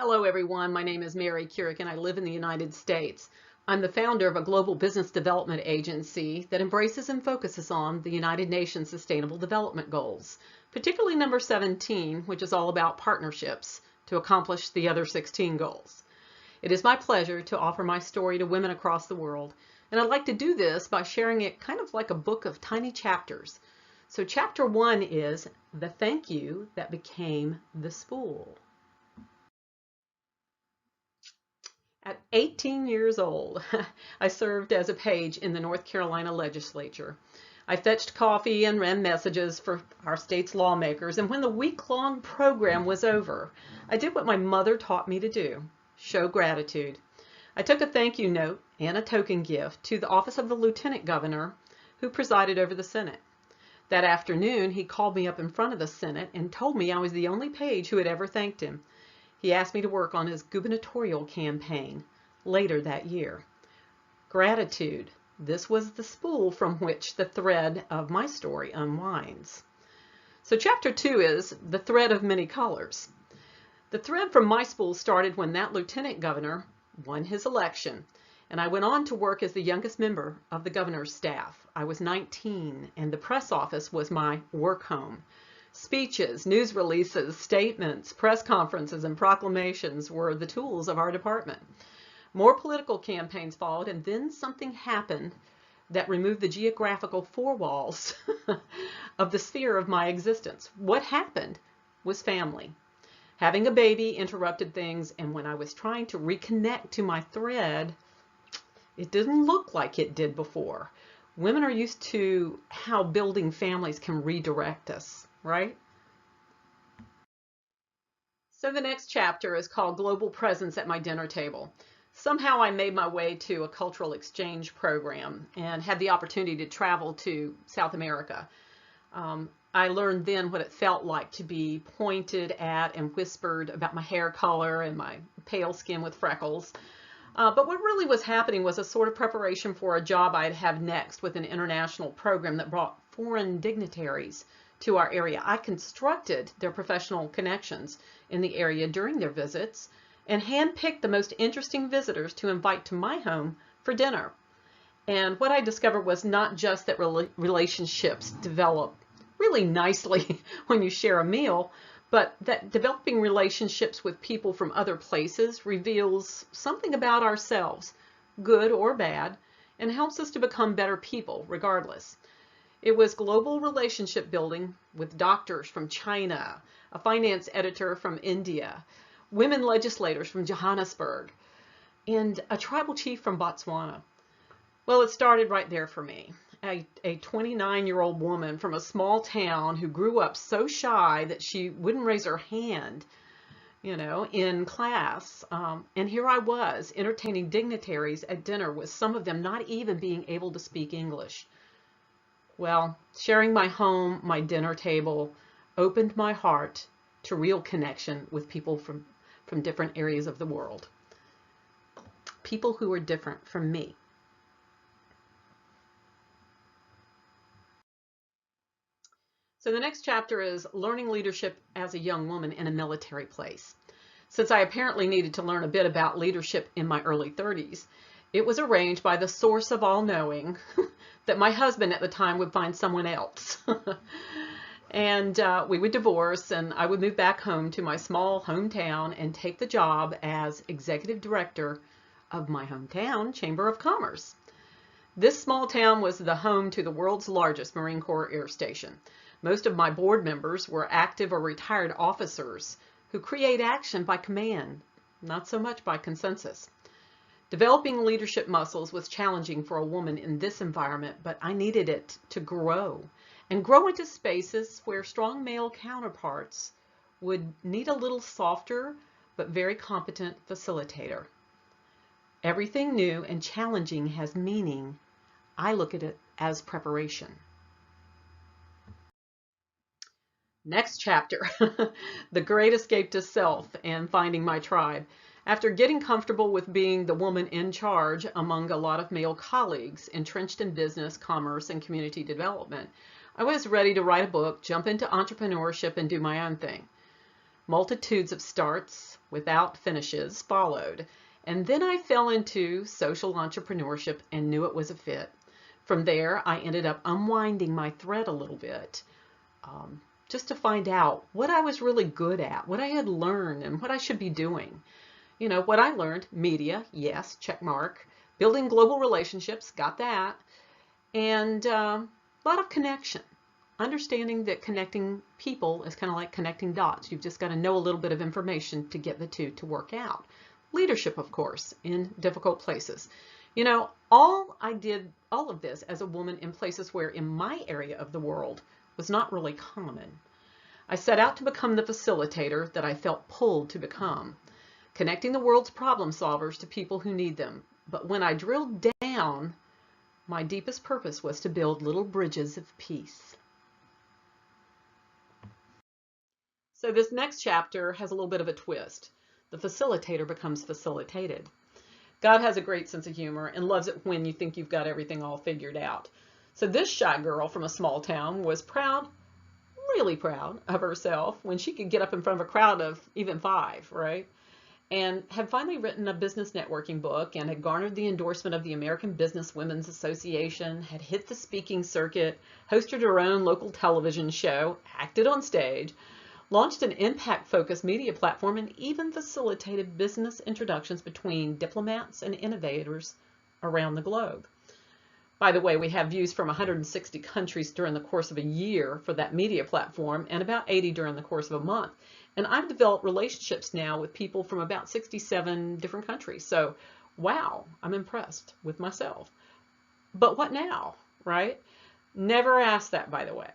Hello everyone, my name is Mary Kurek and I live in the United States. I'm the founder of a global business development agency that embraces and focuses on the United Nations Sustainable Development Goals, particularly number 17, which is all about partnerships to accomplish the other 16 goals. It is my pleasure to offer my story to women across the world, and I'd like to do this by sharing it kind of like a book of tiny chapters. So chapter 1 is the thank you that became the spool. At 18 years old, I served as a page in the North Carolina legislature. I fetched coffee and ran messages for our state's lawmakers, and when the week-long program was over, I did what my mother taught me to do, show gratitude. I took a thank you note and a token gift to the office of the lieutenant governor who presided over the Senate. That afternoon, he called me up in front of the Senate and told me I was the only page who had ever thanked him. He asked me to work on his gubernatorial campaign later that year. Gratitude. This was the spool from which the thread of my story unwinds. So chapter 2 is the thread of many colors. The thread from my spool started when that lieutenant governor won his election, and I went on to work as the youngest member of the governor's staff. I was 19, and the press office was my work home. Speeches, news releases, statements, press conferences, and proclamations were the tools of our department. More political campaigns followed, and then something happened that removed the geographical four walls of the sphere of my existence. What happened was family. Having a baby interrupted things, and when I was trying to reconnect to my thread, it didn't look like it did before. Women are used to how building families can redirect us, right? So the next chapter is called Global Presence at My Dinner Table. Somehow I made my way to a cultural exchange program and had the opportunity to travel to South America. I learned then what it felt like to be pointed at and whispered about my hair color and my pale skin with freckles. But what really was happening was a sort of preparation for a job I'd have next with an international program that brought foreign dignitaries to our area. I constructed their professional connections in the area during their visits and handpicked the most interesting visitors to invite to my home for dinner. And what I discovered was not just that relationships develop really nicely when you share a meal, but that developing relationships with people from other places reveals something about ourselves, good or bad, and helps us to become better people regardless. It was global relationship building with doctors from China, a finance editor from India, women legislators from Johannesburg, and a tribal chief from Botswana. Well, it started right there for me. A 29-year-old woman from a small town who grew up so shy that she wouldn't raise her hand, in class. And here I was entertaining dignitaries at dinner with some of them not even being able to speak English. Well, sharing my home, my dinner table, opened my heart to real connection with people from different areas of the world. People who were different from me. So the next chapter is learning leadership as a young woman in a military place. Since I apparently needed to learn a bit about leadership in my early 30s, it was arranged by the source of all knowing that my husband at the time would find someone else. And we would divorce, and I would move back home to my small hometown and take the job as executive director of my hometown Chamber of Commerce. This small town was the home to the world's largest Marine Corps air station. Most of my board members were active or retired officers who create action by command, not so much by consensus. Developing leadership muscles was challenging for a woman in this environment, but I needed it to grow and grow into spaces where strong male counterparts would need a little softer but very competent facilitator. Everything new and challenging has meaning. I look at it as preparation. Next chapter, the great escape to self and finding my tribe. After getting comfortable with being the woman in charge among a lot of male colleagues entrenched in business, commerce, and community development, I was ready to write a book, jump into entrepreneurship, and do my own thing. Multitudes of starts without finishes followed. And then I fell into social entrepreneurship and knew it was a fit. From there, I ended up unwinding my thread a little bit, just to find out what I was really good at, what I had learned, and what I should be doing. You know, what I learned: media, yes, check mark. Building global relationships, got that. And a lot of connection. Understanding that connecting people is kind of like connecting dots. You've just got to know a little bit of information to get the two to work out. Leadership, of course, in difficult places. You know, I did all of this as a woman in places where in my area of the world was not really common. I set out to become the facilitator that I felt pulled to become, connecting the world's problem solvers to people who need them. But when I drilled down, my deepest purpose was to build little bridges of peace. So this next chapter has a little bit of a twist. The facilitator becomes facilitated. God has a great sense of humor and loves it when you think you've got everything all figured out. So this shy girl from a small town was proud, really proud of herself when she could get up in front of a crowd of even 5, right? And had finally written a business networking book and had garnered the endorsement of the American Business Women's Association, had hit the speaking circuit, hosted her own local television show, acted on stage, launched an impact-focused media platform, and even facilitated business introductions between diplomats and innovators around the globe. By the way, we have views from 160 countries during the course of a year for that media platform, and about 80 during the course of a month. And I've developed relationships now with people from about 67 different countries. So, wow, I'm impressed with myself. But what now, right? Never ask that, by the way.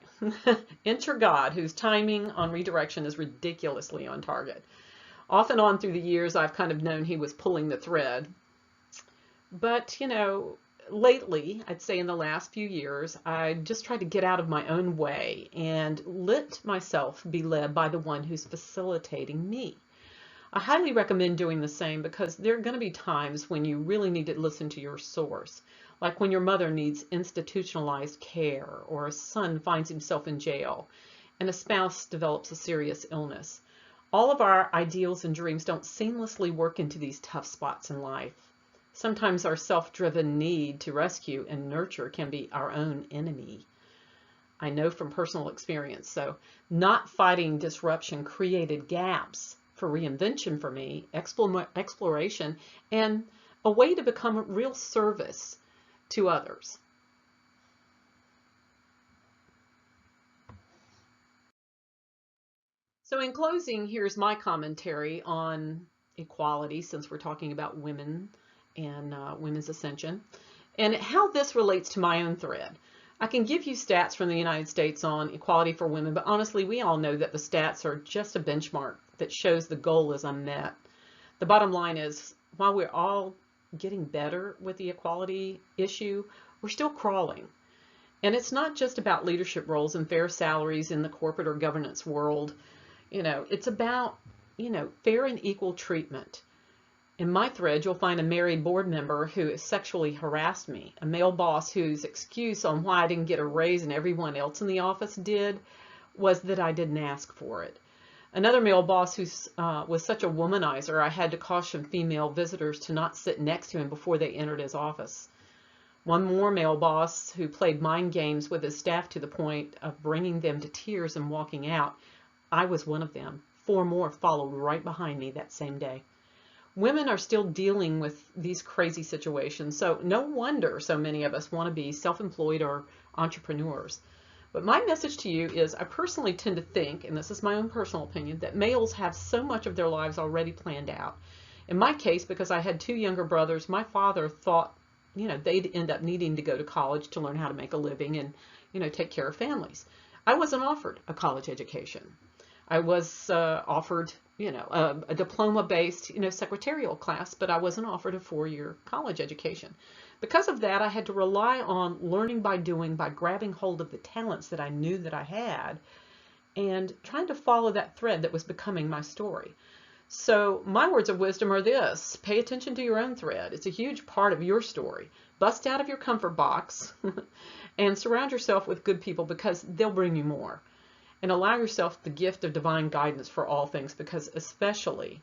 Enter God, whose timing on redirection is ridiculously on target. Off and on through the years, I've kind of known he was pulling the thread. But, you know, lately, I'd say in the last few years, I just tried to get out of my own way and let myself be led by the one who's facilitating me. I highly recommend doing the same because there are going to be times when you really need to listen to your source. Like when your mother needs institutionalized care, or a son finds himself in jail, and a spouse develops a serious illness. All of our ideals and dreams don't seamlessly work into these tough spots in life. Sometimes our self-driven need to rescue and nurture can be our own enemy. I know from personal experience, so not fighting disruption created gaps for reinvention for me, exploration, and a way to become a real service to others. So in closing, here's my commentary on equality, since we're talking about women and women's ascension, and how this relates to my own thread. I can give you stats from the United States on equality for women, but honestly, we all know that the stats are just a benchmark that shows the goal is unmet. The bottom line is, while we're all getting better with the equality issue, we're still crawling. And it's not just about leadership roles and fair salaries in the corporate or governance world. You know, it's about, fair and equal treatment. In my thread, you'll find a married board member who sexually harassed me, a male boss whose excuse on why I didn't get a raise and everyone else in the office did was that I didn't ask for it. Another male boss who was such a womanizer, I had to caution female visitors to not sit next to him before they entered his office. One more male boss who played mind games with his staff to the point of bringing them to tears and walking out. I was one of them. 4 more followed right behind me that same day. Women are still dealing with these crazy situations, so no wonder so many of us want to be self-employed or entrepreneurs. But my message to you is, I personally tend to think, and this is my own personal opinion, that males have so much of their lives already planned out. In my case, because I had 2 younger brothers, my father thought, they'd end up needing to go to college to learn how to make a living and, take care of families. I wasn't offered a college education. I was offered, a diploma-based, secretarial class, but I wasn't offered a 4-year college education. Because of that, I had to rely on learning by doing, by grabbing hold of the talents that I knew that I had, and trying to follow that thread that was becoming my story. So my words of wisdom are this: pay attention to your own thread. It's a huge part of your story. Bust out of your comfort box and surround yourself with good people, because they'll bring you more. and allow yourself the gift of divine guidance for all things, because especially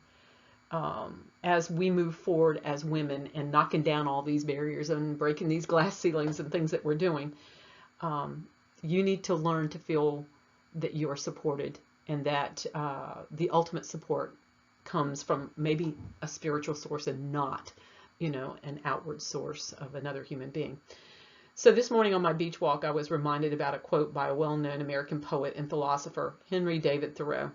as we move forward as women and knocking down all these barriers and breaking these glass ceilings and things that we're doing, you need to learn to feel that you are supported, and that the ultimate support comes from maybe a spiritual source and not, an outward source of another human being. So this morning on my beach walk, I was reminded about a quote by a well-known American poet and philosopher, Henry David Thoreau.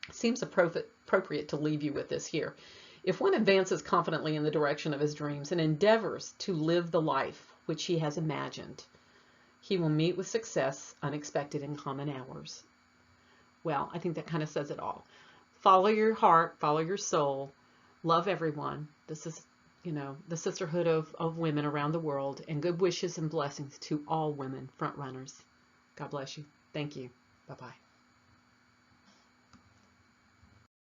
It seems appropriate to leave you with this here. If one advances confidently in the direction of his dreams and endeavors to live the life which he has imagined, he will meet with success unexpected in common hours. Well, I think that kind of says it all. Follow your heart, follow your soul, love everyone. This is, the sisterhood of women around the world, and good wishes and blessings to all women front runners. God bless you. Thank you. Bye-bye.